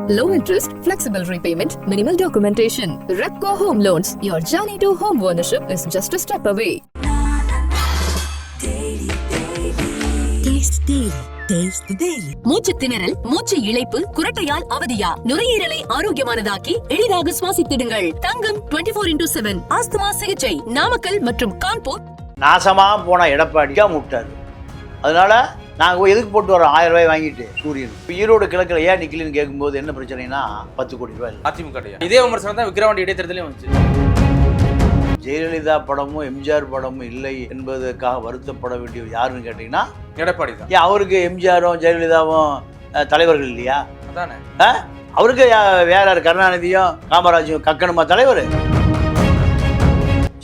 Low interest, flexible repayment, minimal documentation. Repco Home Loans. Your journey to home ownership is just a step away. மூச்சு திணறல், மூச்சு இழைப்பு, குரட்டையால் அவதியா, நுரையீரலை ஆரோக்கியமானதாக்கி எளிதாக சுவாசித்திடுங்கள். தங்கம் 24x7 asthma சிகிச்சை நாமக்கல் மற்றும் கான்பூர். நாசமா போன எடப்பாடியா முட்டாது. அதனால நாங்கள் எதுக்கு போட்டு வரோம் 1000 ரூபாய் வாங்கிட்டு சூரியன். இப்போ ஈரோடு கிழக்கில் ஏன் நிக்கலன்னு கேட்கும்போது என்ன பிரச்சனைனா 10 கோடி ரூபாய் அதிமுக. இதே விமர்சனம் தான் விக்கிரவாண்டி இடைத்தேர்தலையும் வந்துச்சு. ஜெயலலிதா படமும் எம்ஜிஆர் படமும் இல்லை என்பதற்காக வருத்தப்பட வேண்டியது யாருன்னு கேட்டீங்கன்னா எடப்பாடி தான். ஏன் அவருக்கு எம்ஜிஆரும் ஜெயலலிதாவும் தலைவர்கள் இல்லையா? அதானே. அவருக்கு வேற கருணாநிதியும் காமராஜும் கக்கணுமா தலைவர்?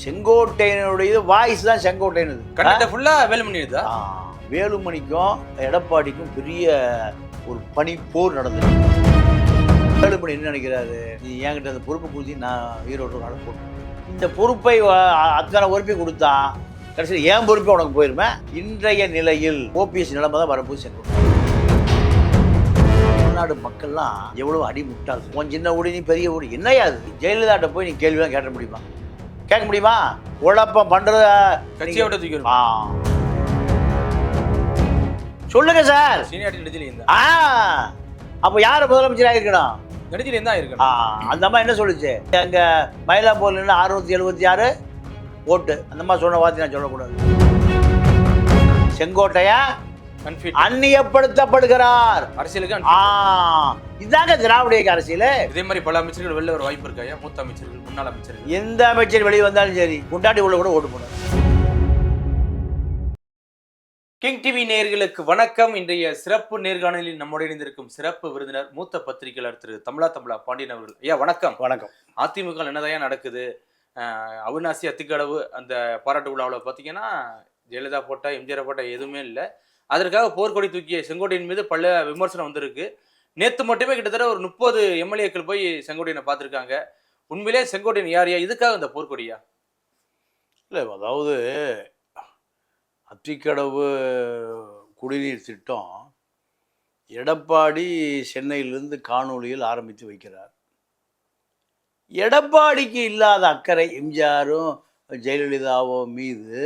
செங்கோட்டையனுடைய வாய்ஸ் தான் செங்கோட்டையனது. கண்டிப்பா ஃபுல்லா வேலுமணி தான். வேலுமணிக்கும் எடப்பாடிக்கும் பெரிய ஒரு பனி போர் நடந்தது. வேலுமணி என்ன நினைக்கிறாரு, நீ என்கிட்ட அந்த பொறுப்பை கொடுத்து நான் ஈரோடு நாடு போட்டேன், இந்த பொறுப்பை அத்தனை பொறுப்பை கொடுத்தா கடைசியில் ஏன் பொறுப்பை உனக்கு போயிருமே. இன்றைய நிலையில் ஓபிஎஸ் நிலைமை தான் வரப்போது. செங்கோட்டை தமிழ்நாடு மக்கள்லாம் எவ்வளவு அடி முட்டாள். உன் சின்ன ஊடி நீ பெரிய ஊடி என்னையாது? ஜெயலலிதாட்ட போய் நீ கேள்விலாம் கேட்ட முடியுமா? கேட்க முடியுமா? குழப்பம் பண்றத கட்சியை விட்டு தூக்கி சொல்லுங்க சார். அப்ப யார முதலமைச்சராக இருக்கணும்? அந்த அம்மா என்ன சொல்லுச்சு? அங்க மயிலாப்பூர்ல 676 ஓட்டு. அந்த அம்மா சொன்ன வார்த்தை நான் சொல்லக்கூடாது. செங்கோட்டையா அந்நியப்படுத்தப்படுகிறார் அரசியலுக்கு. இதாங்க திராவிட அரசியல். இதே மாதிரி பல அமைச்சர்கள் வெளில வர வாய்ப்பு இருக்காயா? மூத்த அமைச்சர்கள், முன்னாள் அமைச்சர்கள், எந்த அமைச்சர் வெளியே வந்தாலும் சரி குண்டாட்டி உள்ள கூட ஓட்டு போனார். கிங் டிவி நேயர்களுக்கு வணக்கம். இன்றைய சிறப்பு நேர்காணலில் நம்முடைய இணைந்திருக்கும் சிறப்பு விருந்தினர் மூத்த பத்திரிகையாளர் திரு தமிழா பாண்டியன் அவர்கள். ஐயா வணக்கம். வணக்கம். அதிமுக என்னதான் நடக்குது? அவிநாசி அத்திக்கடவு அந்த பாராட்டு விழாவில் பார்த்தீங்கன்னா ஜெயலலிதா போட்டா எம்ஜிஆர் போட்டா எதுவுமே இல்லை. அதற்காக போர்க்கொடி தூக்கிய செங்கோட்டையின் மீது பல விமர்சனம் வந்திருக்கு. நேற்று மட்டுமே கிட்டத்தட்ட ஒரு 30 எம்எல்ஏக்கள் போய் செங்கோட்டையனை பார்த்துருக்காங்க. உண்மையிலே செங்கோட்டையன் யாரையா? இதுக்காக இந்த போர்க்கொடியா? இல்லை, அதாவது அத்திக்கடவு குடிநீர் திட்டம் எடப்பாடி சென்னையிலிருந்து காணொலியில் ஆரம்பித்து வைக்கிறார். எடப்பாடிக்கு இல்லாத அக்கறை எம்ஜிஆரும் ஜெயலலிதாவோ மீது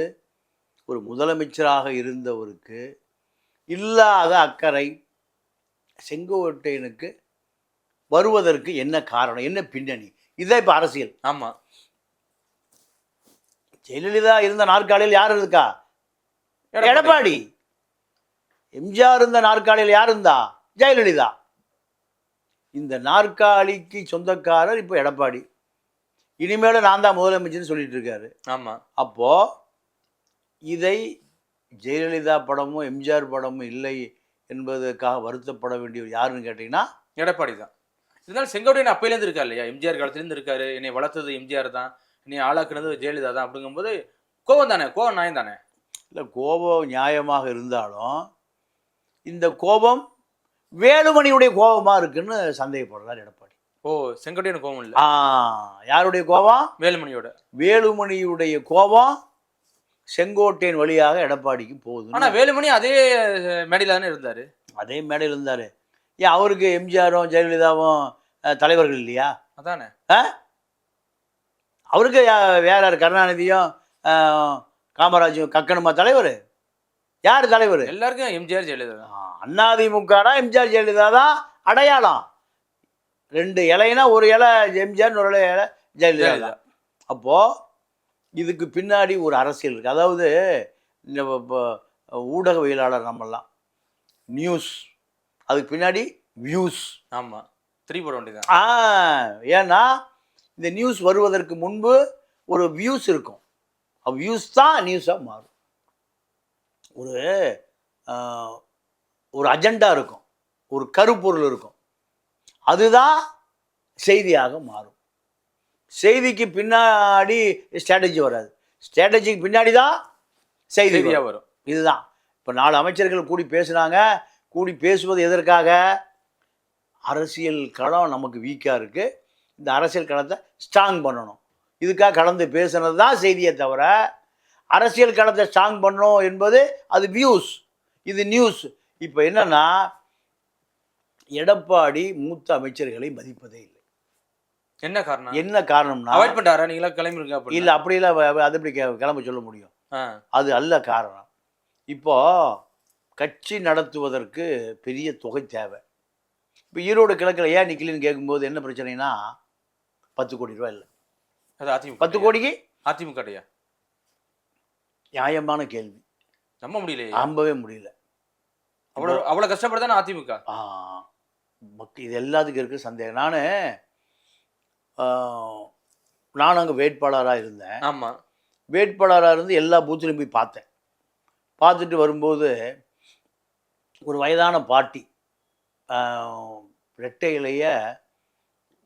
ஒரு முதலமைச்சராக இருந்தவருக்கு இல்லாத அக்கறை செங்கோட்டையனுக்கு வருவதற்கு என்ன காரணம், என்ன பின்னணி? இதான் இப்போ அரசியல். ஆமாம். ஜெயலலிதா இருந்த நாற்காலியில் யார் இருக்கா? எடப்பாடி. எம்ஜிஆர் இருந்த நாற்காலியில் யார் இருந்தா? ஜெயலலிதா. இந்த நாற்காலிக்கு சொந்தக்காரர் இப்போ எடப்பாடி. இனிமேல நான் தான் முதலமைச்சர்னு சொல்லிட்டு இருக்காரு. ஆமா. அப்போ இதை ஜெயலலிதா படமும் எம்ஜிஆர் படமும் இல்லை என்பதற்காக வருத்தப்பட வேண்டியது யாருன்னு கேட்டீங்கன்னா எடப்பாடி தான். இருந்தாலும் செங்கோட்டையன் அப்பையிலேருந்து இருக்கா இல்லையா? எம்ஜிஆர் காலத்துலேருந்து இருக்காரு. என்னை வளர்த்தது எம்ஜிஆர் தான், என்னை ஆளாக்குனது ஜெயலலிதா தான். அப்படிங்கும்போது கோவம் தானே, கோவம் நியாயம் தானே? இல்லை, கோபம் நியாயமாக இருந்தாலும் இந்த கோபம் வேலுமணியுடைய கோபமாக இருக்குன்னு சந்தேகப்படுறார் எடப்பாடி. ஓ, செங்கோட்டையன் கோபம் இல்லை. யாருடைய கோபம்? வேலுமணியோட. வேலுமணியுடைய கோபம் செங்கோட்டையன் வழியாக எடப்பாடிக்கு போகுது. ஆனால் வேலுமணி அதே மேடையில் தானே இருந்தார். அதே மேடையில் இருந்தார். ஏன் அவருக்கு எம்ஜிஆரும் ஜெயலலிதாவும் தலைவர்கள் இல்லையா? அதானே. அவருக்கு வேற கருணாநிதியும் காமராஜும் கக்கணுமா தலைவர்? யார் தலைவர்? எல்லாருக்கும் எம்ஜிஆர் ஜெயலலிதா தான். அதிமுகனா எம்ஜிஆர் ஜெயலலிதா தான் அடையாளம். 2 இலைனா ஒரு இலை எம்ஜிஆர், ஒரு இலை ஜெயலலிதா. அப்போ இதுக்கு பின்னாடி ஒரு அரசியல் இருக்கு. அதாவது இந்த ஊடகவியலாளர் நம்மெல்லாம் நியூஸ், அதுக்கு பின்னாடி வியூஸ். ஆமாம், 3 போட வேண்டியதான். ஏன்னா இந்த நியூஸ் வருவதற்கு முன்பு ஒரு வியூஸ் இருக்கும். வியூஸ் தான் நியூஸாக மாறும். ஒரு அஜெண்டா இருக்கும், ஒரு கருப்பொருள் இருக்கும், அதுதான் செய்தியாக மாறும். செய்திக்கு பின்னாடி ஸ்ட்ராட்டஜி வராது, ஸ்ட்ராட்டஜிக்கு பின்னாடி தான் செய்தியாக வரும். இதுதான். இப்போ 4 அமைச்சர்கள் கூடி பேசுனாங்க. கூடி பேசுவது எதற்காக? அரசியல் களம் நமக்கு வீக்காக இருக்குது, இந்த அரசியல் களத்தை ஸ்ட்ராங் பண்ணணும், இதுக்காக கலந்து பேசுனது தான் செய்தியை தவிர அரசியல் களத்தை ஸ்ட்ராங் பண்ணணும் என்பது அது வியூஸ், இது நியூஸ். இப்போ என்னன்னா எடப்பாடி மூத்த அமைச்சர்களை மதிப்பதே இல்லை. என்ன காரணம்? என்ன காரணம்னா, அவாய்ட் பண்றாரா? நீங்களா கிளம்பிருங்க அப்படி? இல்லை அப்படிலாம் அது எப்படி கிளம்ப சொல்ல முடியும்? அது அல்ல காரணம். இப்போ கட்சி நடத்துவதற்கு பெரிய தொகை தேவை. இப்போ ஈரோடு கிழக்கில் ஏன் நிக்கலன்னு கேட்கும்போது என்ன பிரச்சனைனா 10 கோடி ரூபாய் இல்லை. அது அதிமுக 10 கோடிக்கு அதிமுக நியாயமான கேள்வி. நம்ப முடியல, நம்பவே முடியல. அவ்வளோ கஷ்டப்படுதானே அதிமுக. இது எல்லாத்துக்கும் இருக்கு சந்தேகம். நான் அங்கே வேட்பாளராக இருந்தேன். ஆமாம், வேட்பாளராக இருந்து எல்லா பூத்துலையும் போய் பார்த்தேன். பார்த்துட்டு வரும்போது ஒரு வயதான பாட்டி, ரெட்டை இலைய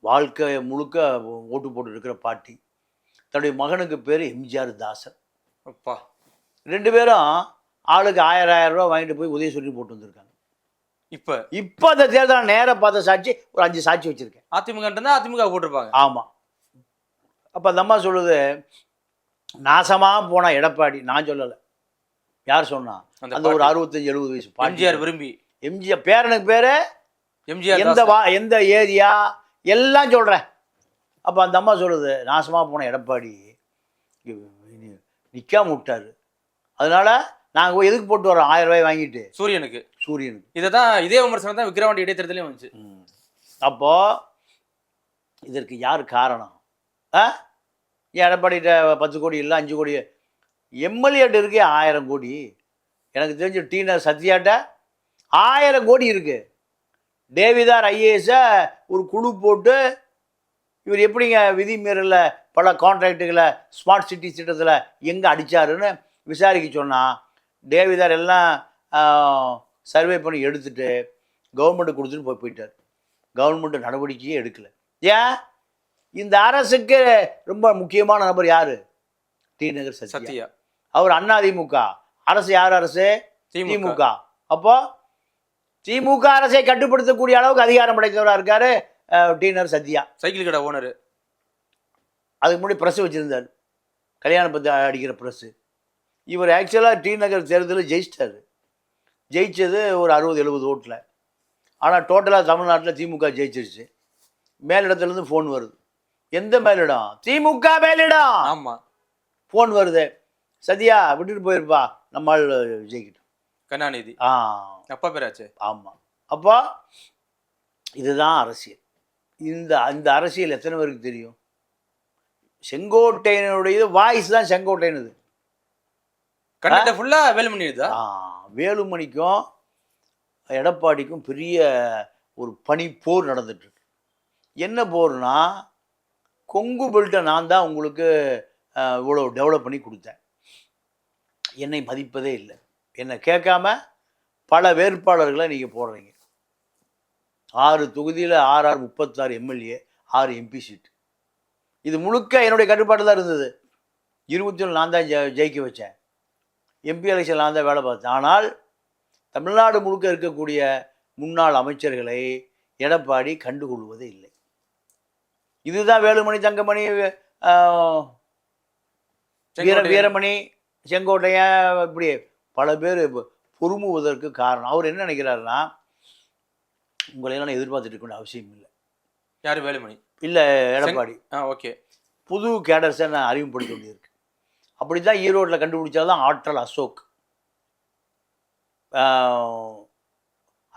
வாழ்க்கை முழுக்க ஓட்டு போட்டு இருக்கிற பாட்டி, தன்னுடைய மகனுக்கு பேர் எம்ஜிஆர் தாசன். அப்பா 2 பேரும் ஆளுக்கு 1000 ரூபா வாங்கிட்டு போய் உதவி சொல்லி போட்டு வந்திருக்காங்க. இப்போ அந்த தேர்தல் நேராக பார்த்த சாட்சி ஒரு 5 சாட்சி வச்சுருக்கேன். அதிமுக போட்டிருப்பாங்க. ஆமாம். அப்போ அந்த அம்மா சொல்லுது, நாசமாக போன எடப்பாடி. நான் சொல்லலை, யார் சொன்னா? அந்த ஒரு 65-70 வயசு எம்ஜிஆர் விரும்பி, எம்ஜிஆர் பேரனுக்கு பேர் எம்ஜிஆர், எந்த ஏரியா எல்லாம் சொல்கிறேன். அப்போ அந்த அம்மா சொல்லுது, நாசமாக போன எடப்பாடி நிற்காம விட்டாரு, அதனால நாங்கள் போய் எதுக்கு போட்டு வரோம் 1000 ரூபாய் வாங்கிட்டு சூரியனுக்கு. இதே விமர்சனம் தான் விக்கிரவாண்டி இடைத்தேர்தலையும் வந்துச்சு. அப்போ இதற்கு யார் காரணம்? எடப்பாடிகிட்ட 10 கோடி இல்லை, 5 கோடி. எம்எல்ஏட்ட இருக்கே 1000 கோடி. எனக்கு தெரிஞ்ச டீனர் சத்யாட்ட 1000 கோடி இருக்கு. டேவிதார் ஐஏஎஸை ஒரு குழு போட்டு இவர் எப்படிங்க விதிமீறல பல கான்ட்ராக்டுகளை ஸ்மார்ட் சிட்டி திட்டத்தில் எங்கே அடித்தாருன்னு விசாரிக்க சொன்னால், டேவிதார் எல்லாம் சர்வே பண்ணி எடுத்துட்டு கவர்மெண்ட்டு கொடுத்துட்டு போயிட்டார். கவர்மெண்ட்டு நடவடிக்கையே எடுக்கலை. ஏன்? இந்த அரசுக்கு ரொம்ப முக்கியமான நபர் யார்? டிநகர் சத்யா. அவர் அதிமுக அரசு. யார் அரசு? திமுக. அப்போ திமுக அரசை கட்டுப்படுத்தக்கூடிய அளவுக்கு அதிகாரம் படைத்தவராக இருக்காரு டிநகர் சத்யா. சைக்கிள் கடை ஓனர். அதுக்கு முன்னாடி ப்ரெஸ் வச்சுருந்தார், கல்யாணம் பற்றி அடிக்கிற ப்ரெஸ்ஸு. இவர் ஆக்சுவலாக டிநகர் தேர்தலில் ஜெயிச்சிட்டார். ஜெயிச்சது ஒரு 60-70 ஓட்டில். ஆனால் டோட்டலாக தமிழ்நாட்டில் திமுக ஜெயிச்சிருச்சு. மேலிடத்துலேருந்து ஃபோன் வருது. எந்த மேலிடம்? திமுக மேலிடம். ஆமாம், ஃபோன் வருது, சத்யா விட்டுட்டு போயிருப்பா, நம்மால் ஜெயிக்கிட்டோம். கருணாநிதி அப்பா பேராச்சு. ஆமாம். அப்போ இதுதான் அரசியல். இந்த அரசியல் எத்தனை பேருக்கு தெரியும்? செங்கோட்டையனுடைய வாய்ஸ் தான் செங்கோட்டையனுது. கண்ணாட்ட ஃபுல்லாக வேலுமணி. வேலுமணிக்கும் எடப்பாடிக்கும் பெரிய ஒரு பனிப்போர் நடந்துட்டுருக்கு. என்ன போர்னா, கொங்கு பெல்ட்டை நான் தான் உங்களுக்கு இவ்வளோ டெவலப் பண்ணி கொடுத்தேன், என்னை மதிப்பதே இல்லை, என்னை கேட்காம பல வேட்பாளர்களை நீங்கள் போடுறீங்க. 6 தொகுதியில் 6 36 எம்எல்ஏ, 6 எம்பி சீட்டு. இது முழுக்க என்னுடைய கட்டுப்பாட்டில் தான் இருந்தது. 21 நான் தான் ஜெயிக்க வச்சேன். எம்பி எலெக்ஷன் நான் தான் வேலை பார்த்தேன். ஆனால் தமிழ்நாடு முழுக்க இருக்கக்கூடிய முன்னாள் அமைச்சர்களை எடப்பாடி கண்டுகொள்வதே இல்லை. இதுதான் வேலுமணி, தங்கமணி, வீரமணி, செங்கோட்டையன், இப்படி பல பேர் பொறுமுவதற்கு காரணம். அவர் என்ன நினைக்கிறாருன்னா, உங்களையெல்லாம் எதிர்பார்த்துட்டு இருக்க அவசியம் இல்லை. யார்? வேலுமணி இல்லை, எடப்பாடி. ஓகே, புது கேடர்ஸை நான் அறிமுகப்படுத்த வேண்டியிருக்கு. அப்படி தான் ஈரோட்டில் கண்டுபிடிச்சால்தான் ஆற்றல் அசோக்.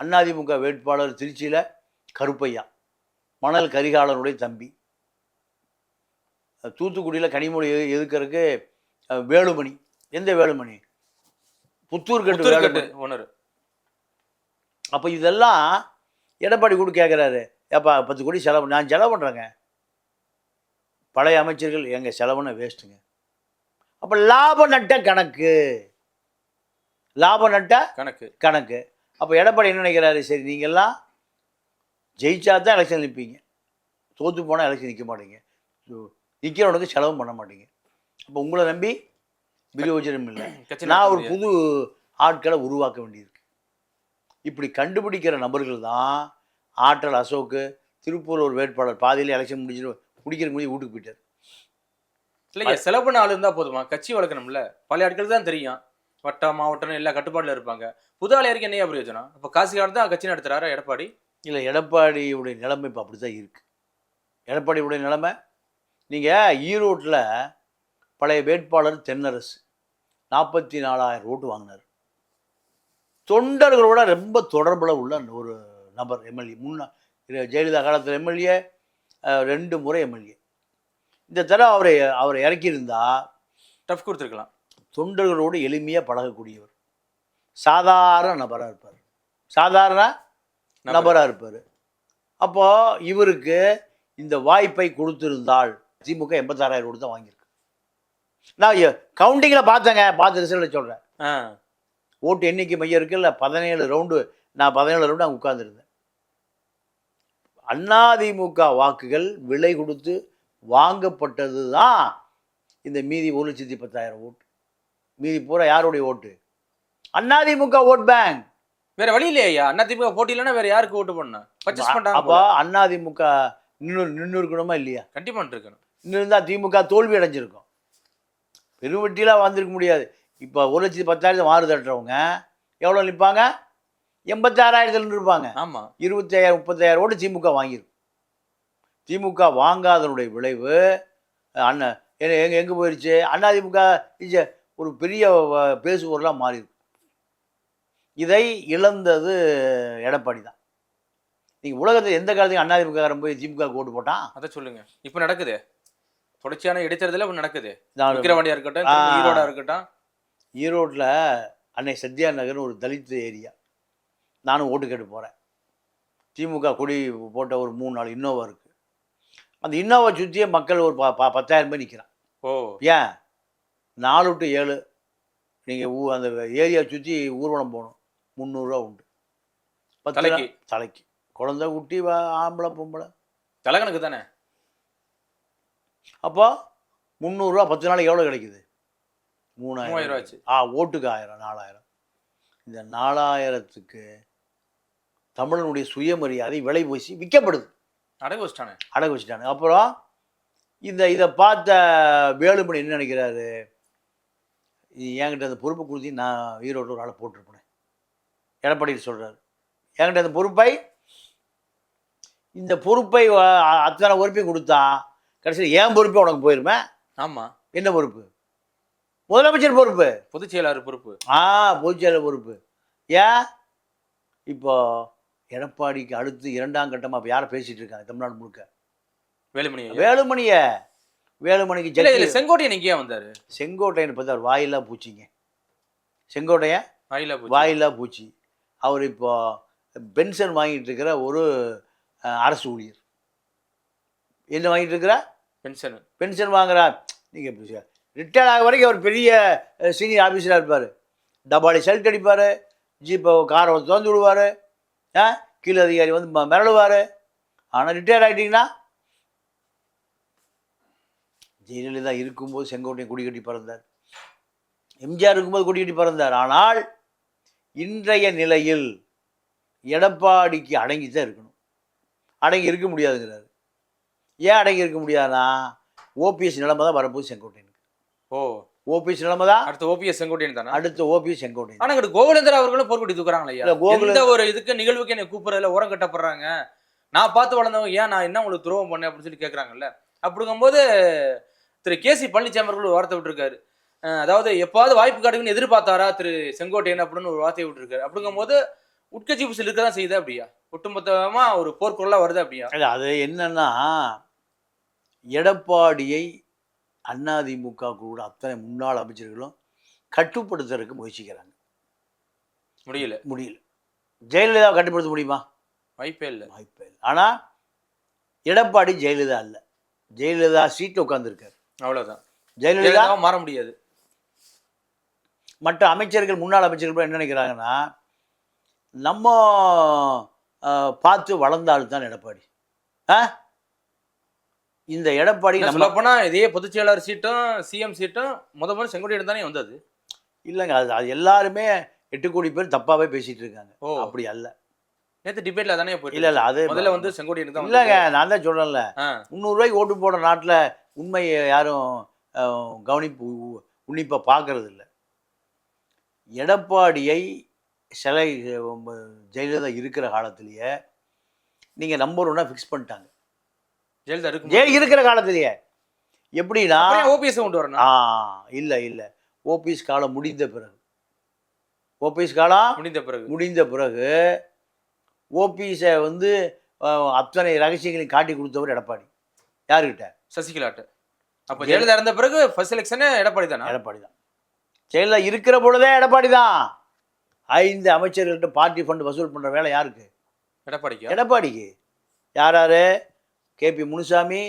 அதிமுக வேட்பாளர் திருச்சியில் கருப்பையா, மணல் கரிகாலனுடைய தம்பி. தூத்துக்குடியில் கனிமொழி எதுக்கிறதுக்கு வேலுமணி. எந்த வேலுமணி? புத்தூர் கட்டு ஓனர். அப்போ இதெல்லாம் எடப்பாடி கூட கேட்குறாரு, ஏப்பா 10 கோடி செலவு, நான் செலவு பண்ணுறேங்க. பழைய அமைச்சர்கள் எங்கள் செலவுன்னு வேஸ்ட்டுங்க. அப்போ லாப நட்ட கணக்கு, லாப நட்ட கணக்கு. அப்போ எடப்பாடி என்ன நினைக்கிறாரு, சரி நீங்கள்லாம் ஜெயிச்சா தான் எலெக்ஷன் நிற்பீங்க, தோற்று போனால் எலெக்ஷன் நிற்க மாட்டீங்க, நிற்கிறவனுக்கு செலவும் பண்ண மாட்டீங்க. அப்போ உங்களை நம்பி பிரயோஜனம் இல்லை. நான் ஒரு புது ஆட்களை உருவாக்க வேண்டியிருக்கு. இப்படி கண்டுபிடிக்கிற நபர்கள் தான் ஆற்றல் அசோக்கு. திருப்பூர் ஒரு வேட்பாளர் பாதியில் எலெக்ஷன் முடிஞ்சிட்டு குடிக்கிற முடிஞ்சு வீட்டுக்கு போயிட்டார். இல்லைங்க, செலவு பண்ண ஆள் இருந்தால் போதுமா? கட்சி வளர்க்கணும்ல. பழைய ஆட்கள் தான் தெரியும், வட்டம் மாவட்டம் எல்லா கட்டுப்பாட்டில் இருப்பாங்க. புது ஆள் யாருக்கு என்னையா பிரயோஜனம்? அப்போ காசு கார்டு தான் கட்சி நடத்துறாரா எடப்பாடி? இல்லை, எடப்பாடியுடைய நிலைமை இப்போ அப்படி தான் இருக்குது. எடப்பாடியுடைய நிலைமை, நீங்கள் ஈரோட்டில் பழைய வேட்பாளர் தென்னரசு 44,000 ஓட்டு வாங்கினார். தொண்டர்களோட ரொம்ப தொடர்பில் உள்ள ஒரு நபர், எம்எல்ஏ. ஜெயலலிதா காலத்தில் எம்எல்ஏ, 2 முறை எம்எல்ஏ. இந்த தடவை அவரை இறக்கியிருந்தா டஃப் கொடுத்துருக்கலாம். தொண்டர்களோடு எளிமையாக பழகக்கூடியவர், சாதாரண நபராக இருப்பார், சாதாரண நபராக இருப்பார். அப்போது இவருக்கு இந்த வாய்ப்பை கொடுத்துருந்தால் திமுக 86,000 ஓட்டு தான் வாங்கியிருக்கு. நான் கவுண்டிங்கில் பார்த்த ரிசல்ட் சொல்கிறேன். ஓட்டு எண்ணிக்கை மையம் இருக்குல்ல, 17 ரவுண்டு, நான் 17 ரவுண்டு அங்கே உட்கார்ந்துருந்தேன். அதிமுக வாக்குகள் விலை கொடுத்து வாங்கப்பட்டது தான் இந்த மீதி 1,10,000 ஓட்டு. மீதி பூரா யாருடைய ஓட்டு? AIADMK vote bank. வேற வழி இல்லையா? அதிமுக போட்டி இல்லைன்னா வேற யாருக்கு ஓட்டு பண்ணா? பர்ச்சேஸ் பண்றாங்க. அப்போ அதிமுக நின்று இருக்கணுமா இல்லையா? கண்டிப்பா இருக்கணும். இன்னும் இருந்தால் திமுக தோல்வி அடைஞ்சிருக்கும், பெரும் வெற்றிலாம் வந்திருக்க முடியாது. இப்போ 1,10,000 மாறு தட்டுறவங்க எவ்வளோ நிற்பாங்க? 86,000 இருப்பாங்க. ஆமாம், 25,000 30,000 ஓட்டு திமுக வாங்கியிருக்கும். திமுக வாங்காதனுடைய விளைவு எங்கே போயிடுச்சு? அதிமுக ஒரு பெரிய பேசுபொருளாக மாறியிருக்கு. இதை இழந்தது எடப்பாடி தான். நீங்கள் உலகத்தில் எந்த காலத்தையும் அதிமுககாரன் போய் திமுக ஓட்டு போட்டான்? அதை சொல்லுங்க. இப்போ நடக்குது, தொடர்ச்சியான இடைத்தேர்தலில் இப்போ நடக்குது. விக்கிரவாண்டியா இருக்கட்டும், ஈரோடா இருக்கட்டும். ஈரோட்டில் அன்னை சத்யா நகர்னு ஒரு தலித் ஏரியா. நானும் ஓட்டு கேட்டு போகிறேன். திமுக கொடி போட்ட ஒரு 3-4 இன்னோவா இருக்குது. அந்த இன்னோவா சுற்றியே மக்கள் ஒரு 10,000 பேர் நிற்கிறான். ஏன் 4 to 7 நீங்கள் அந்த ஏரியா சுற்றி ஊர்வலம் போகணும், 300 ரூபா உண்டு. 10 தலைக்கு குழந்தை குட்டி ஆம்பளை பொம்பளை தலைகணக்கு தானே. அப்போ 300 ரூபா 10 நாளைக்கு எவ்வளோ கிடைக்குது? 3,000 ஆச்சு. ஓட்டுக்கு 1000, 4,000. இந்த 4,000க்கு தமிழனுடைய சுயமரியாதை விலை போய் விற்கப்படுது. அடகு வச்சுட்டானு. அப்புறம் இதை பார்த்த வேலுமணி என்ன நினைக்கிறாரு? என்கிட்ட அந்த பொறுப்பை கொடுத்து நான் ஈரோட்டில் ஒரு ஆளை போட்டிருப்பேன். எடப்பாடி சொல்கிறாரு, என்கிட்ட அந்த பொறுப்பை அத்தனை பொறுப்பையும் கொடுத்தா கடைசியில் ஏன் பொறுப்பே உனக்கு போயிருமே. ஆமாம். என்ன பொறுப்பு? முதலமைச்சர் பொறுப்பு, பொதுச் செயலாளர் பொறுப்பு. பொதுச் செயலாளர் பொறுப்பு. ஏன் இப்போ எடப்பாடிக்கு அடுத்து 2ஆம் கட்டமாக இப்போ யாரை பேசிகிட்டு இருக்காங்க தமிழ்நாடு முழுக்க? வேலுமணிக்கு செங்கோட்டையன் எங்கேயா வந்தார்? செங்கோட்டையன் பார்த்து அவர் வாயிலா பூச்சிங்க. செங்கோட்டையன் வாயிலா பூச்சி. அவர் இப்போ பென்ஷன் வாங்கிட்டு இருக்கிற ஒரு அரசு ஊழியர். என்ன வாங்கிட்டு இருக்கிற? பென்ஷன் வாங்குறார். நீங்கள் ரிட்டையர்ட் ஆக வரைக்கும் அவர் பெரிய சீனியர் ஆஃபீஸராக இருப்பார். டபாலி சல்ட் அடிப்பார், ஜீப்பை காரை திறந்து விடுவார், கீழே அதிகாரி வந்து மிரளுவார். ஆனால் ரிட்டையர்ட் ஆகிட்டிங்கன்னா, ஜெயலலிதா இருக்கும்போது செங்கோட்டையன் கொடி கட்டி பறந்தார், எம்ஜிஆர் இருக்கும்போது கொடி கட்டி பறந்தார். ஆனால் இன்றைய நிலையில் எடப்பாடிக்கு அடங்கி தான் இருக்கணும். அடங்கி இருக்க முடியாதுங்கிறாரு. ஏன் அடங்கி இருக்க முடியாதுன்னா, ஓபிஎஸ் நிலைமை தான் வரப்போகுது செங்கோட்டையனுக்கு. ஓபிஎஸ் நிலைமை தான் அடுத்து. ஓபிஎஸ் செங்கோட்டையன் தானே அடுத்து. ஓபிஎஸ் செங்கோட்டையன். ஆனால் கோகுலேந்திரா அவர்களும் போர்க்கொடி தூக்குறாங்களா? எந்த ஒரு இதுக்கு நிகழ்வுக்கு என்னை கூப்பிட்றதுல உரம் கட்டப்படுறாங்க. நான் பார்த்து வளர்ந்தவங்க ஏன் நான் என்ன உங்களுக்கு துரோகம் பண்ணேன் அப்படின்னு சொல்லி கேட்குறாங்கல்ல. அப்படிங்கும்போது திரு கேசி பழனிசாமி அவர்கள் ஒரு வார்த்தை விட்டுருக்காரு. அதாவது எப்பாவது வாய்ப்பு கிடைக்குன்னு எதிர்பார்த்தாரா திரு செங்கோட்டையன் அப்படின்னு ஒரு வார்த்தையை விட்டுருக்காரு. அப்படிங்கும்போது உட்கட்சி பூசல் இருக்க தான் செய்யுது. அப்படியா ஒட்டுமொத்தமாக ஒரு போர்க்குறலாக வருது? அப்படியா? அது என்னன்னா, எடப்பாடியை அதிமுக கூட அத்தனை முன்னாள் அமைச்சர்களும் கட்டுப்படுத்துறதுக்கு முயற்சிக்கிறாங்க. முடியல. ஜெயலலிதாவை கட்டுப்படுத்த முடியுமா? வாய்ப்பே இல்லை. ஆனால் எடப்பாடி ஜெயலலிதா அல்ல. ஜெயலலிதா சீட்டில் உட்கார்ந்துருக்காரு, அவ்வளோதான். ஜெயலலிதா மாற முடியாது. மற்ற அமைச்சர்கள், முன்னாள் அமைச்சர்கள் என்ன நினைக்கிறாங்கன்னா, நம்ம பார்த்து வளர்ந்தால்தான் எடப்பாடி. இந்த எடப்பாடி நம்ம போனால் இதே பொதுச் செயலாளர் சீட்டும் சிஎம் சீட்டும் முதல் செங்கோட்டையன் தானே வந்தது. இல்லைங்க, அது எல்லாருமே 8 கோடி பேர் தப்பாகவே பேசிகிட்டு இருக்காங்க. அப்படி அல்ல. நேற்று டிபேட்டில் தானே போயிட்டு. இல்லை, அது முதல்ல வந்து செங்கோட்டையன் தான். இல்லைங்க, நான் தான் சொல்கிறேன்ல, 300 ரூபாய்க்கு ஓட்டு போட நாட்டில் உண்மையை யாரும் உன்னிப்பாக பார்க்கறது இல்லை. எடப்பாடியை ஜெயலலிதா இருக்கிற காலத்திலேயே நீங்கள் நம்பர் ஒன்றா ஃபிக்ஸ் பண்ணிட்டாங்க ஜெயலலிதா இருக்கு ஜெயில் இருக்கிற காலத்திலேயே. எப்படின்னா ஓபிஎஸ் கொண்டு வரணும். இல்லை ஓபிஎஸ் காலம் முடிந்த பிறகு ஓபிஎஸ் காலம் முடிந்த பிறகு ஓபிஎஸை வந்து அத்தனை ரகசியங்களையும் காட்டி கொடுத்தவர் எடப்பாடி. யாருக்கிட்ட? சசிகலாட்ட. அப்போ ஜெயலலிதா இருந்த பிறகு ஃபர்ஸ்ட் எலெக்ஷனே எடப்பாடி தான். ஜெயலலிதா இருக்கிற பொழுதே எடப்பாடி தான். 5 அமைச்சர்கள்ட்ட பார்ட்டி ஃபண்ட் வசூல் பண்ணுற வேலை யாருக்கு? எடப்பாடிக்கு. யார் யார்? KP Munusamy,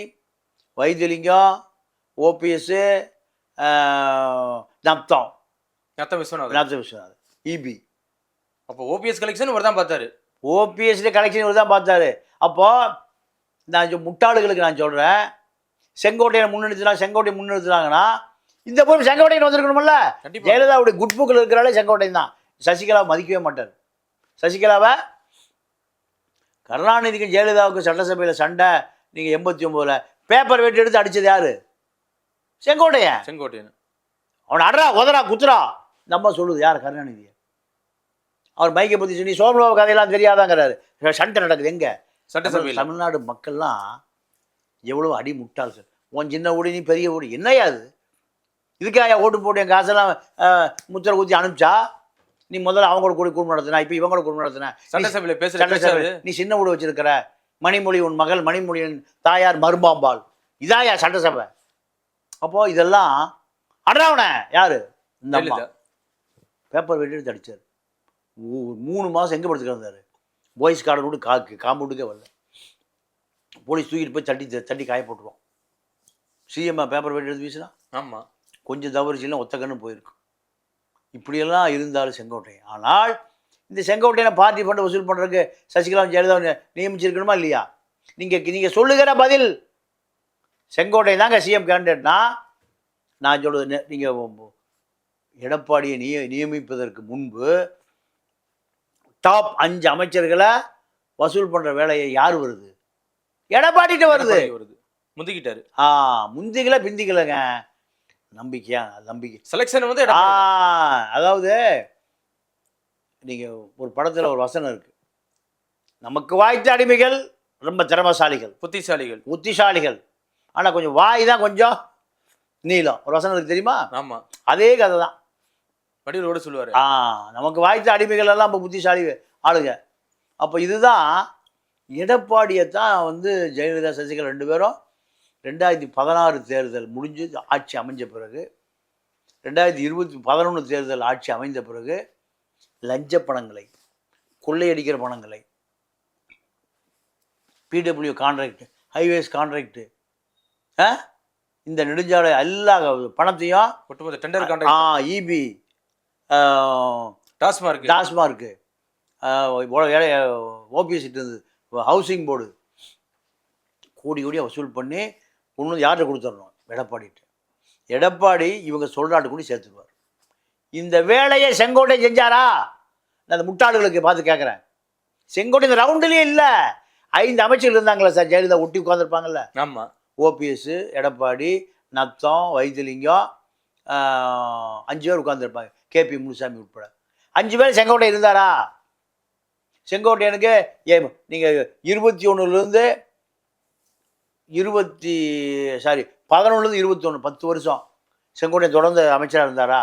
Vaithilingam, OPS, Natham Viswanathan, EP. அப்போ ஓபிஎஸ் கலெக்ஷன் இவர் தான் பார்த்தாரு. ஓபிஎஸ்ல கலெக்ஷன் இவர் தான் பார்த்தாரு. அப்போ நான் முட்டாளுகளுக்கு நான் சொல்கிறேன், செங்கோட்டையை முன்னெடுத்துனாங்கன்னா இந்த போய் செங்கோட்டையன் வந்திருக்கணும்ல. ஜெயலலிதாவுடைய குட் புக்கில் இருக்கிறாலே செங்கோட்டையன் தான். சசிகலாவை மதிக்கவே மாட்டார். சசிகலாவை கருணாநிதிக்கும் ஜெயலலிதாவுக்கும் சட்டசபையில் சண்டை. நீங்கள் 89 பேப்பர் வெட்டி எடுத்து அடித்தது யாரு? செங்கோட்டையன். அவனை அட்ரா உதரா குத்துரா நம்ம சொல்லுது யார்? கருணாநிதியை. அவர் மைக்கை பற்றி சொல்லி சோமலோக கதையெல்லாம் தெரியாதாங்கிறாரு. சண்டை நடக்குது எங்கே? சட்டசபையில். தமிழ்நாடு மக்கள்லாம் எவ்வளோ அடி முட்டாள் சார். உன் சின்ன ஓடி நீ பெரிய ஓடி என்னையா அது? இதுக்காக ஓட்டு போட்டு என் காசெல்லாம் முத்திரை ஊற்றி அனுப்பிச்சா நீ முதல்ல அவங்களோட கூட குடும்பம் நடத்தினா, இப்போ இவங்களோட குடும்பம் நடத்தின. சட்டசபையில் பேசுகிற நீ சின்ன வீடு வச்சிருக்கிற. மணிமொழி உன் மகள், மணிமொழியின் தாயார் மரும்பாம்பாள். இதாயா சட்டசபை? அப்போது இதெல்லாம் அட்ராவன யாரு? இந்த அம்மா பேப்பர் வெட்டி எடுத்து அடித்தார். 3 மாதம் எங்கே படுத்துக்க இருந்தார்? பாய்ஸ் கார்டன் விட்டு காம்பவுண்டுக்கே வரல. போலீஸ் தூக்கிட்டு போய் தட்டி காய போட்டுருவோம். சிஎம்மா பேப்பர் வெட்டி எடுத்து வீசினா ஆமாம் கொஞ்சம் தவறுச்சுன்னா ஒத்த கண்ணு போயிருக்கும். இப்படியெல்லாம் இருந்தாலும் செங்கோட்டையன். ஆனால் இந்த செங்கோட்டையனை பார்ட்டி ஃபண்டு வசூல் பண்ணுறதுக்கு சசிகலா ஜெயலலிதா நியமிச்சிருக்கணுமா இல்லையா? நீங்கள் சொல்லுகிற பதில் செங்கோட்டையன் தாங்க சிஎம் கேண்டிடேட்னா நான் சொல்லுது. நீங்கள் எடப்பாடியை நியமிப்பதற்கு முன்பு டாப் 5 அமைச்சர்களை வசூல் பண்ணுற வேலையை யார் வருது? எடப்பாடிகிட்ட வருது. முந்திக்கிட்டாரு. முந்திக்கல பிந்திக்கலைங்க. நம்பிக்கை செலெக்ஷன் வந்து அதாவது நீங்கள் ஒரு படத்தில் ஒரு வசனம் இருக்கு, நமக்கு வாய்த்த அடிமைகள் ரொம்ப திறமசாலிகள், புத்திசாலிகள், ஆனால் கொஞ்சம் வாய் தான் கொஞ்சம் நீளம். ஒரு வசனம் இருக்கு தெரியுமா? ஆமாம், அதே கதை தான் வடிவோட சொல்லுவார். நமக்கு வாய்த்த அடிமைகள் எல்லாம் இப்போ புத்திசாலி ஆளுங்க. அப்போ இதுதான் எடப்பாடியை தான் வந்து ஜெயலலிதா சசிகலா 2 பேரும் 2016 தேர்தல் முடிஞ்சு ஆட்சி அமைஞ்ச பிறகு 2011 தேர்தல் ஆட்சி அமைந்த பிறகு லஞ்ச பணங்களை, கொள்ளையடிக்கிற பணங்களை, பிடபிள்யூ கான்ட்ராக்ட், ஹைவேஸ் கான்ட்ராக்டு, இந்த நெடுஞ்சாலை எல்லா பணத்தையும் tender contract, EB, TASMAC, OPS இருந்தது, ஹவுசிங் போர்டு, கோடியாக வசூல் பண்ணி ஒன்று யார்கிட்ட கொடுத்துடணும்? எடப்பாடிட்டு. எடப்பாடி இவங்க சொல்றாட்டு கூட சேர்த்துருவார். இந்த வேலையை செங்கோட்டை செஞ்சாரா? நான் அந்த முட்டாளுகளுக்கு பார்த்து கேட்குறேன். செங்கோட்டை இந்த ரவுண்டுலேயே இல்லை. 5 அமைச்சர்கள் இருந்தாங்களா சார்? ஜெயலலிதா ஒட்டி உட்காந்துருப்பாங்கல்ல. ஆமாம், ஓபிஎஸ், எடப்பாடி, நத்தம், வைத்தியலிங்கம், 5 பேர் உட்காந்துருப்பாங்க. கேபி முனுசாமி உட்பட 5 பேர் செங்கோட்டை இருந்தாரா? செங்கோட்டையனுக்கு நீங்கள் 21லேருந்து 11லேருந்து 21 10 வருஷம் செங்கோட்டையன் தொடர்ந்து அமைச்சராக இருந்தாரா?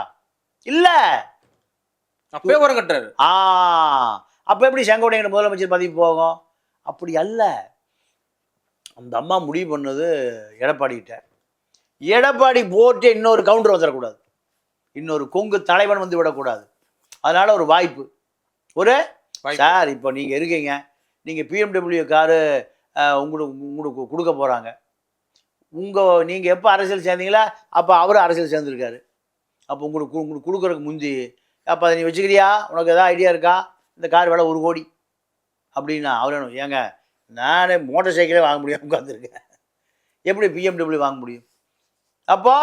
இல்லை, அப்பவே உரம் கட்டுறாரு. அப்போ எப்படி செங்கோட்டையன் முதலமைச்சர் பதவி போகும்? அப்படி அல்ல. அந்த அம்மா முடிவு பண்ணது எடப்பாடிக்கிட்ட. எடப்பாடி போட்டு இன்னொரு கவுண்டர் வந்துடக்கூடாது, இன்னொரு கொங்கு தலைவன் வந்து விடக்கூடாது. அதனால் ஒரு வாய்ப்பு, சார் இப்போ நீங்கள் இருக்கீங்க, நீங்கள் பிஎம்டபிள்யூ காரு உங்களுக்கு கொடுக்க போகிறாங்க. நீங்கள் எப்போ அரசியல் சேர்ந்தீங்களா அப்போ அவரும் அரசியல் சேர்ந்துருக்காரு. அப்போ உங்களுக்கு கொடுக்குறதுக்கு முந்தி அப்போ அதை நீ வச்சுக்கிறியா? உனக்கு எதாவது ஐடியா இருக்கா? இந்த கார் விலை 1 கோடி அப்படின்னா அவர் ஏங்க நானே மோட்டார் சைக்கிளே வாங்க முடியாமல் உட்காந்துருக்கேன், எப்படி பிஎம்டபிள்யூ வாங்க முடியும்? அப்போ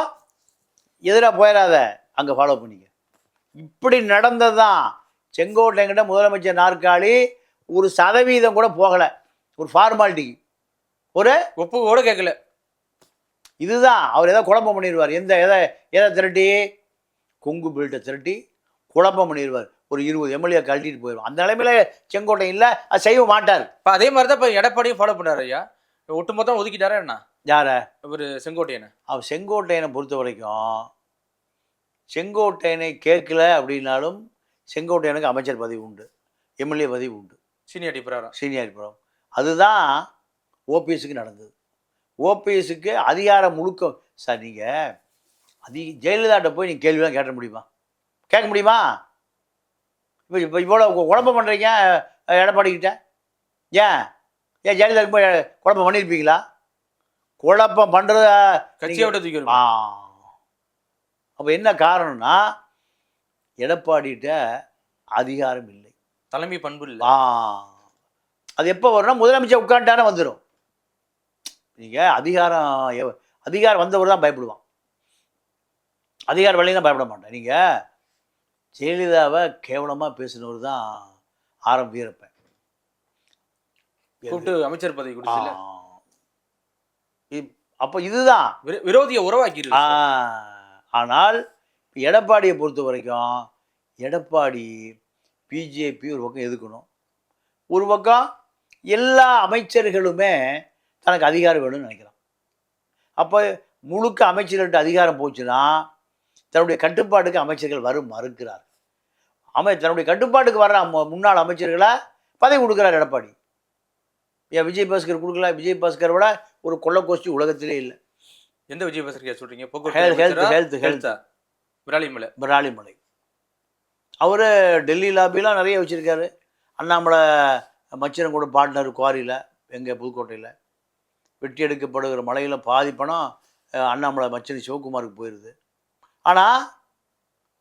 எதிராக போயிடாத, அங்கே ஃபாலோ பண்ணிக்க. இப்படி நடந்தது தான். செங்கோட்டையங்கிட்ட முதலமைச்சர் நாற்காலி 1% கூட போகலை, ஒரு ஃபார்மாலிட்டிக்கு, ஒரு ஒப்புக்கோடு கேட்கல. இதுதான் அவர் ஏதோ குழப்பம் பண்ணிடுவார். எதை திரட்டி? கொங்கு பில்ட்டை திரட்டி குழப்பம் பண்ணிடுவார். ஒரு 20 எம்எல்ஏ கழட்டிட்டு போயிடும். அந்த நிலைமையில செங்கோட்டையன் இல்லை, அது செய்ய மாட்டார். இப்போ அதே மாதிரி தான் இப்போ எடப்பாடியும் ஃபாலோ பண்ணாரு ஐயா. ஒட்டுமொத்தம் ஒதுக்கிட்டாரா என்ன யாரை? இவர் செங்கோட்டையனை. அவர் செங்கோட்டையனை பொறுத்த வரைக்கும் செங்கோட்டையனை கேட்கல அப்படின்னாலும் செங்கோட்டையனுக்கு அமைச்சர் பதவி உண்டு, எம்எல்ஏ பதவி உண்டு, சீனியாரிட்டி பிரகாரம். சீனியாரிட்டி பிரகாரம். அதுதான் ஓபிஎஸ்க்கு நடந்தது. ஓபிஎஸ்க்கு அதிகாரம் முழுக்க. சார் நீங்கள் ஜெயலலிதாட்ட போய் நீங்கள் கேள்விலாம் கேட்ட முடியுமா? கேட்க முடியுமா? இப்போ இவ்வளோ குழப்பம் பண்ணுறீங்க எடப்பாடிக்கிட்ட. ஏன் ஜெயலலிதாவுக்கு போய் குழப்பம் பண்ணியிருப்பீங்களா? குழப்பம் பண்ணுறத கட்சியை விட்டு தூக்கி அப்போ என்ன காரணம்னா எடப்பாடிகிட்ட அதிகாரம் இல்லை, தலைமை பண்பு இல்லை. அது எப்போ வரும்னா முதலமைச்சர் உட்காந்துட்டானே வந்துடும். நீங்கள் அதிகாரம் வந்தவர் தான் பயப்படுவான், அதிகாரம் வரலைன்னா பயப்பட மாட்டேன். நீங்கள் ஜெயலலிதாவை கேவலமாக பேசினவர் தான் ஆரம் வீரப்பன். கூப்பிட்டு அமைச்சர் பதவி கொடுக்கல. அப்போ இதுதான் விரோதியை உருவாக்கிருக்கு. ஆனால் எடப்பாடியை பொறுத்த வரைக்கும் எடப்பாடி பிஜேபி ஒரு பக்கம் எதுக்கணும், ஒரு பக்கம் எல்லா அமைச்சர்களுமே தனக்கு அதிகாரம் வேணும்னு நினைக்கிறான். அப்போ முழுக்க அமைச்சர்கள்ட்ட அதிகாரம் போச்சுன்னா தன்னுடைய கட்டுப்பாட்டுக்கு அமைச்சர்கள் மறுக்கிறார். தன்னுடைய கட்டுப்பாட்டுக்கு வர்ற முன்னாள் அமைச்சர்களை பதவி கொடுக்குறார் எடப்பாடி. ஏன் விஜய் பாஸ்கர் கொடுக்கல? விஜய் பாஸ்கரை விட ஒரு கொள்ள கோஷ்டி உலகத்திலே இல்லை. எந்த விஜய் பாஸ்கர் சொல்றீங்க? விராலிமலை. அவர் டெல்லி லாபிலாம் நிறைய வச்சுருக்காரு. அண்ணாமலை மச்சனம் கூட பார்ட்னர் குவாரியில், எங்கள் புதுக்கோட்டையில் வெட்டி எடுக்கப்படுகிற மலையில் பாதி பணம் அண்ணாமலை மச்சனி சிவகுமாருக்கு போயிடுது. ஆனால்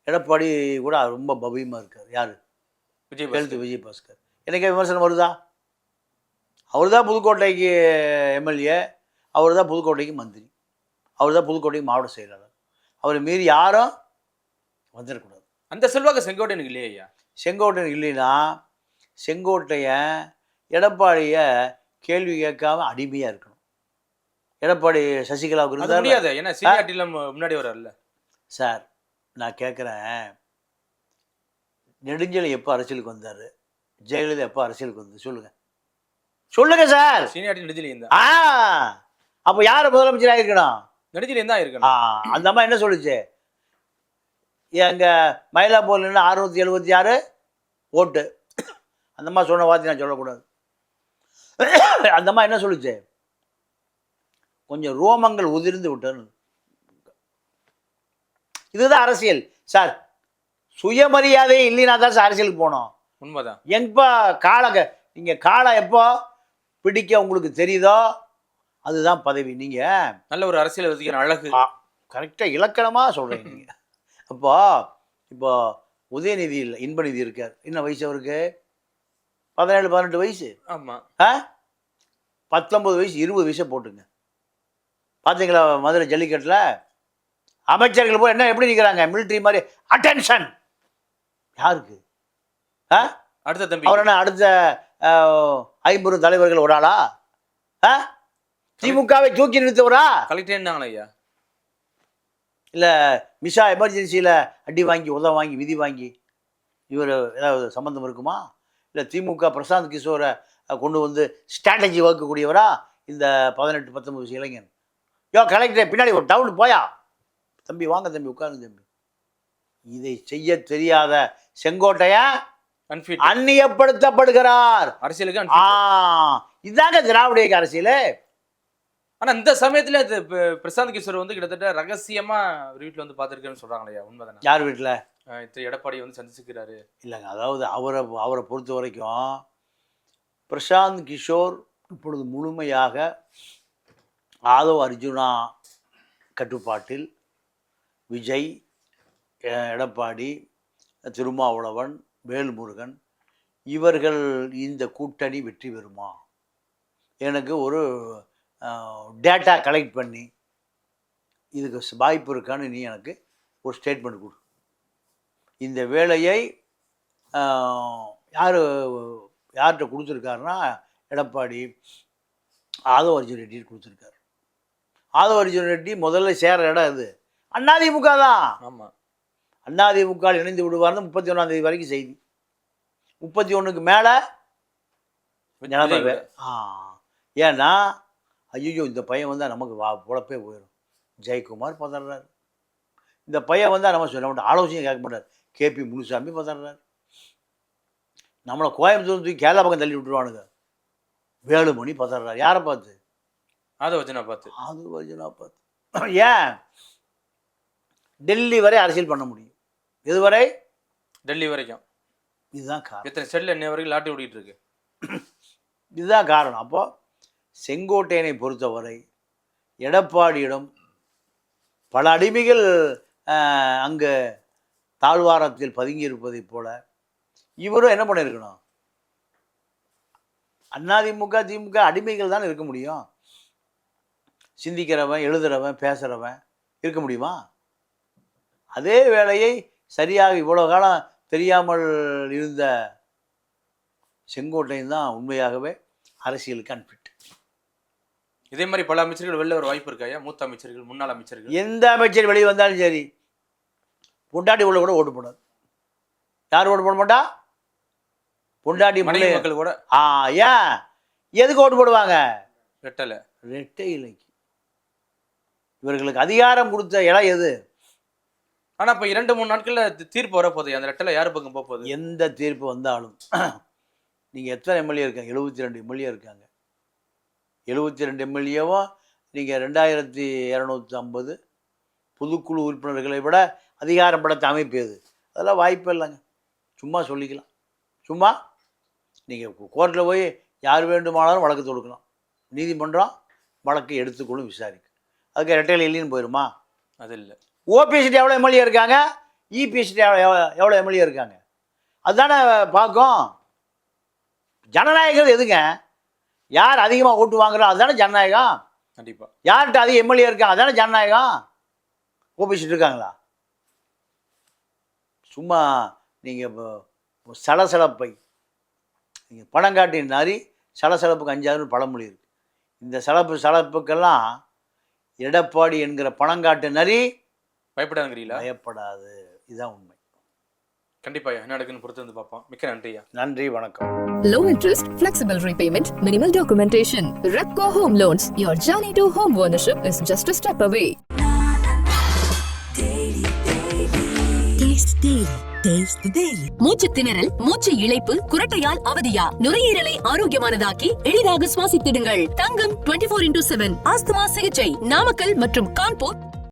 எடப்பாடி கூட ரொம்ப பவியமாக இருக்கார். யார்? விஜய் பாஸ்கர். எனக்கே விமர்சனம் வருதா? அவர் தான் புதுக்கோட்டைக்கு எம்எல்ஏ, அவர் தான் புதுக்கோட்டைக்கு மந்திரி, அவர் தான் புதுக்கோட்டைக்கு மாவட்ட செயலாளர். அவரை மீறி யாரும் வந்துடக்கூடாது. அந்த செல்வாக்கு செங்கோட்டையனுக்கு இல்லையா ஐயா? செங்கோட்டையன் இல்லைன்னா செங்கோட்டையன் எடப்பாடியை கேள்வி கேட்காம அடிமையாக இருக்கணும். எடப்பாடி சசிகலாவுக்கு இருந்தால் முடியாது, ஏன்னா சீனியாரிட்டியில் முன்னாடி வர்றாருல்ல. சார் நான் கேட்குறேன், நெடுஞ்செழியன் எப்போ அரசியலுக்கு வந்தார்? ஜெயலலிதா எப்போ அரசியலுக்கு வந்து சொல்லுங்க சார். சீனியாரிட்டி நெடுஞ்செழியன் தான். அப்போ யார் முதலமைச்சர் ஆகிருக்கணும்? நெடுஞ்செழியன் தான் இருக்கணும். அந்த அம்மா என்ன சொல்லுச்சு? எங்கள் மயிலாப்பூர்ல 676 ஓட்டு. அந்த அம்மா சொன்ன வார்த்தை நான் சொல்லக்கூடாது. அந்த அம்மா என்ன சொல்லுச்சு? கொஞ்சம் ரோமங்கள் உதிர்ந்து விட்டது. இதுதான் அரசியல் சார். சுயமரியாதை இல்லைனா தான் சார் அரசியலுக்கு போனோம். உண்மைதான். எப்போ நீங்கள் காலம் எப்போ பிடிக்க உங்களுக்கு தெரியுதோ அதுதான் பதவி. நீங்கள் நல்ல ஒரு அரசியல் வசிக்கிற அழகு கரெக்டாக இலக்கணமாக சொல்கிறீங்க நீங்கள். இப்போ உதயநிதி இல்லை, இன்பநிதி இருக்கார். என்ன வயசு அவருக்கு? 17-18 வயசு. ஆமாம். 19 வயசு 20 வயசை போட்டுங்க. பார்த்தீங்களா மதுரை ஜல்லிக்கட்டில் அமைச்சர்கள் போய் என்ன எப்படி நிற்கிறாங்க? மிலிட்ரி மாதிரி அட்டென்ஷன். யாருக்கு? அடுத்த தம்பி அவர் என்ன அடுத்த 50 தலைவர்கள் ஒரு ஆளா? திமுகவை தூக்கி நிறுத்தவரா? கலெக்டர் என்னங்களா ஐயா? இல்லை மிஷா எமர்ஜென்சியில் அடி வாங்கி வாங்கி விதி வாங்கி இவர் ஏதாவது சம்மந்தம் இருக்குமா? இல்லை திமுக பிரசாந்த் கிஷோரை கொண்டு வந்து ஸ்ட்ராட்டஜி வகுக்கக்கூடியவரா இந்த 18-19 வயசு இளைஞன்? கலெக்டர் பின்னாடி ஒரு டவுன் போயா தம்பி, வாங்க தம்பி, உட்காருங்க தம்பி. இதை செய்ய தெரியாத செங்கோட்டையன் அந்நியப்படுத்தப்படுகிறார் அரசியலுக்கு. இதாங்க திராவிட இயக்க அரசியல். ஆனா இந்த சமயத்துல பிரசாந்த் கிஷோர் வந்து கிட்டத்தட்ட ரகசியமா ஒரு வீட்டுல வந்து பாத்துருக்கேன்னு சொல்றாங்களே, உண்மைதானே? யார் வீட்டுல? எடப்பாடி வந்து சந்திச்சுக்கிறாரு. இல்லைங்க, அதாவது அவரை பொறுத்த வரைக்கும் பிரசாந்த் கிஷோர் இப்பொழுது முழுமையாக ஆதவ் அர்ஜுனா கட்டுப்பாட்டில் விஜய், எடப்பாடி, திருமாவளவன், வேல்முருகன் இவர்கள் இந்த கூட்டணி வெற்றி பெறுமா? எனக்கு ஒரு டேட்டா கலெக்ட் பண்ணி இதுக்கு வாய்ப்பு இருக்கான்னு நீ எனக்கு ஒரு ஸ்டேட்மெண்ட் கொடு. இந்த வேலையை யார்கிட்ட கொடுத்துருக்காருன்னா எடப்பாடி ஆதவ் அர்ஜுன் ரெட்டி கொடுத்துருக்காரு. ஆதவ் அர்ஜுன் ரெட்டி முதல்ல சேர இடம் இது அதிமுக தான். ஆமாம். அதிமுக இணைந்து விடுவார்னு 31ஆம் தேதி வரைக்கும் செய்தி. 31க்கு மேலே நிலைமை ஏன்னா ஐயோ இந்த பையன் வந்தால் நமக்கு பொழப்பே போயிடும். ஜெயக்குமார் பதறாரு. இந்த பையன் வந்தால் நம்ம சொல்ல மாட்டோம், ஆலோசனை கேட்க மாட்டார். கேபி முனுசாமி பதறாரு. நம்மளை கோயம்புத்தூர் தூக்கி கேரளா பக்கம் தள்ளி விட்டுருவானுங்க. வேலுமணி பதறாரு. யாரை பார்த்து? ஆதவர்ஜனா பார்த்து. ஏன் டெல்லி வரை அரசியல் பண்ண முடியும்? எதுவரை? டெல்லி வரைக்கும். இதுதான் காரணம். எத்தனை செல்ல என்ன வரைக்கும் லாட்டி ஓடிட்டு இருக்கு. இதுதான் காரணம். அப்போ செங்கோட்டையனை பொறுத்தவரை எடப்பாடியிடம் பல அடிமைகள் அங்கே தாழ்வாரத்தில் பதுங்கி இருப்பதைப் போல இவரும் என்ன பண்ணியிருக்கணும்? அதிமுக திமுக அடிமைகள் தானே இருக்க முடியும். சிந்திக்கிறவன், எழுதுறவன், பேசுகிறவன் இருக்க முடியுமா? அதே வேளையை சரியாக இவ்வளோ காலம் தெரியாமல் இருந்த செங்கோட்டையன் தான் உண்மையாகவே அரசியலுக்கு அன்பிட். இதே மாதிரி பல அமைச்சர்கள் வெளில ஒரு வாய்ப்பு இருக்காயா? மூத்த அமைச்சர்கள், முன்னாள் அமைச்சர்கள், எந்த அமைச்சர் வெளியே வந்தாலும் சரி பொண்டாட்டி உள்ள கூட ஓட்டு போடாது. யார் ஓட்டு போட மாட்டா? பொண்டாட்டி மக்கள் கூட. ஏன் எதுக்கு ஓட்டு போடுவாங்க? ரெட்டை இலைக்கு. இவர்களுக்கு அதிகாரம் கொடுத்த இடம் எது? ஆனா இப்ப 2-3 நாட்கள்ல தீர்ப்பு வரப்போகுது. அந்த ரெட்டலை யாரு பக்கம் போகுது? எந்த தீர்ப்பு வந்தாலும் நீங்க எத்தனை எம்எல்ஏ இருக்காங்க? 72 எம்எல்ஏ இருக்காங்க. 72 எம்எல்ஏவும் நீங்கள் 2250 பொதுக்குழு உறுப்பினர்களை விட அதிகாரம் படைத்த அமைப்பு எது? அதெல்லாம் வாய்ப்பே இல்லைங்க. சும்மா சொல்லிக்கலாம். சும்மா நீங்கள் கோர்ட்டில் போய் யார் வேண்டுமானாலும் வழக்கு தொடுக்கலாம். நீதிமன்றம் வழக்கை எடுத்துக்கொள்ளும், விசாரிக்கும். அதுக்கு இரட்டையில் இல்லைன்னு போயிடுமா? அது இல்லை. ஓபிஎஸ்டி எவ்வளோ எம்எல்ஏ இருக்காங்க? இபிஎஸ்டி எவ்வளோ எம்எல்ஏ இருக்காங்க? அதுதானே பார்க்கும். ஜனநாயகம் எதுங்க? யார் அதிகமாக ஓட்டு வாங்குறோம் அதுதானே ஜனநாயகம். கண்டிப்பாக. யார்கிட்ட அதிக எம்எல்ஏ இருக்காங்க அதானே ஜனநாயகம். ஓபிஎஸ்டி இருக்காங்களா? சும்மா நீங்கள் சலசலப்பை நீங்கள் பணம் காட்டி நரி சலசலப்புக்கு அஞ்சாவது பழமொழி இருக்குது. இந்த சலப்புக்கெல்லாம் எடப்பாடி என்கிற பணங்காட்டு நரி பயப்படாதுங்கிறீங்களா? பயப்படாது. இதுதான் உண்மை. கண்டிப்பா என்ன நடக்குன்னு பொறுத்து வந்து பார்ப்போம். மிக்க நன்றியா. நன்றி, வணக்கம். Low interest, flexible repayment, minimal documentation. Repco Home Loans. Your journey to home ownership is just a step away. Taste the Daily. மூச்சு திணறல், மூச்சு இழைப்பு, குரட்டையால் அவதியா? நுரையீரலை ஆரோக்கியமானதாக்கி எளிதாக சுவாசித்திடுங்கள். தங்கம் 24/7 ஆஸ்துமா சிகிச்சை நாமக்கல் மற்றும் கான்பூர்.